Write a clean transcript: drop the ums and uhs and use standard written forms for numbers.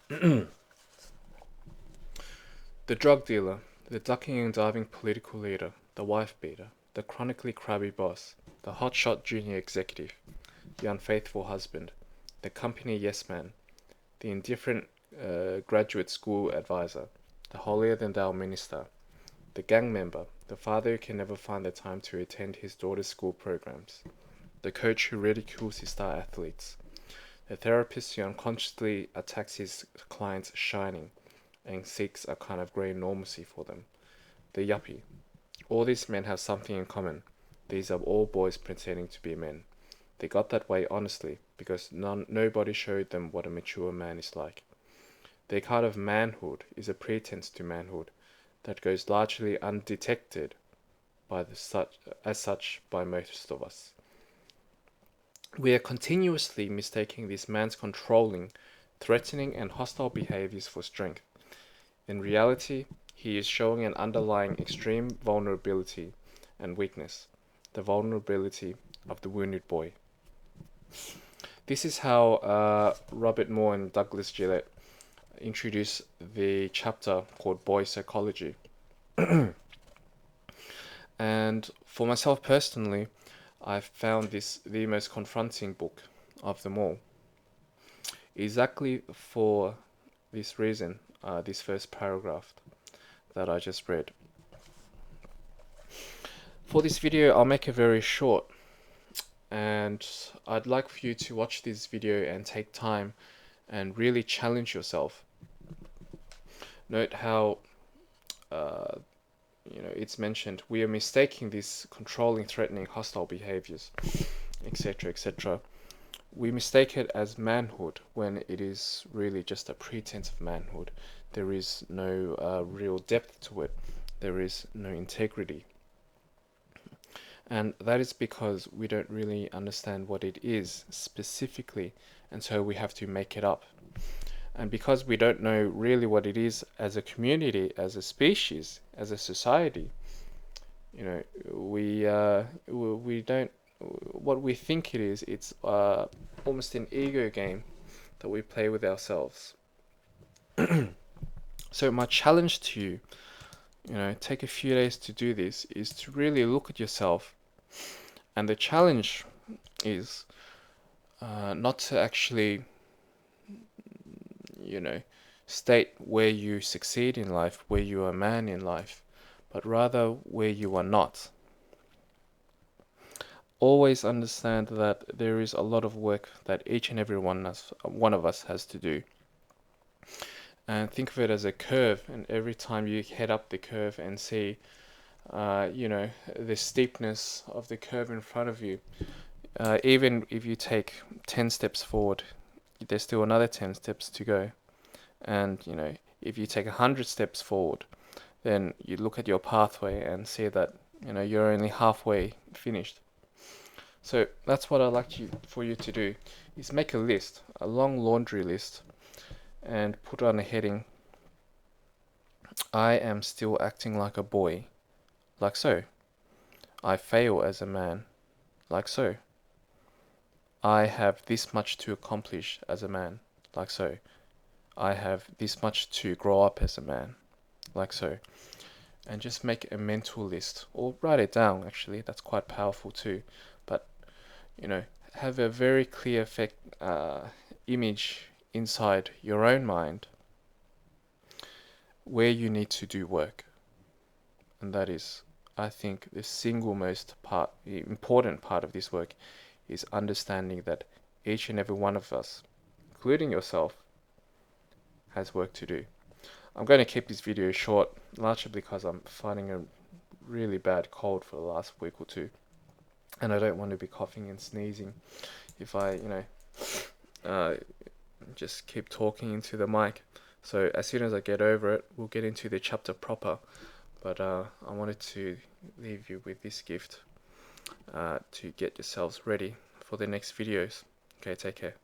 The drug dealer, the ducking and diving political leader, the wife beater, the chronically crabby boss, the hotshot junior executive, the unfaithful husband, the company yes man, the indifferent graduate school advisor, the holier-than-thou minister, the gang member, the father who can never find the time to attend his daughter's school programs, the coach who ridicules his star athletes, the therapist who unconsciously attacks his clients' shining and seeks a kind of grey normalcy for them, the yuppie. All these men have something in common. These are all boys pretending to be men. They got that way honestly because nobody showed them what a mature man is like. Their kind of manhood is a pretense to manhood that goes largely undetected as such by most of us. We are continuously mistaking this man's controlling, threatening and hostile behaviors for strength. In reality, he is showing an underlying extreme vulnerability and weakness, the vulnerability of the wounded boy. This is how Robert Moore and Douglas Gillette introduce the chapter called Boy Psychology. And for myself personally, I found this the most confronting book of them all. Exactly for this reason, this first paragraph that I just read. For this video, I'll make it very short, and I'd like for you to watch this video and take time and really challenge yourself. Note how it's mentioned we are mistaking these controlling, threatening, hostile behaviors, etc., etc. We mistake it as manhood when it is really just a pretense of manhood. There is no real depth to it. There is no integrity. And that is because we don't really understand what it is specifically, and so we have to make it up. And because we don't know really what it is as a community, as a species, as a society, we don't. What we think it is, it's almost an ego game that we play with ourselves. So my challenge to you, take a few days to do this, is to really look at yourself. And the challenge is not to actually state where you succeed in life, where you are a man in life, but rather where you are not. Always understand that there is a lot of work that each and every one of us has to do. And think of it as a curve, and every time you head up the curve and see, the steepness of the curve in front of you, even if you take 10 steps forward, there's still another 10 steps to go. And if you take 100 steps forward, then you look at your pathway and see that you're only halfway finished. So that's what I'd like for you to do, is make a list, a long laundry list, and put on a heading: I am still acting like a boy, like so. I fail as a man, like so. I have this much to accomplish as a man, like so. I have this much to grow up as a man, like so. And just make a mental list, or write it down. Actually, that's quite powerful too. But have a very clear image inside your own mind where you need to do work. And that is, I think, the single most important part of this work is understanding that each and every one of us, including yourself, has work to do. I'm going to keep this video short, largely because I'm fighting a really bad cold for the last week or two, and I don't want to be coughing and sneezing if I, just keep talking into the mic. So as soon as I get over it, we'll get into the chapter proper. But I wanted to leave you with this gift to get yourselves ready for the next videos. Okay, take care.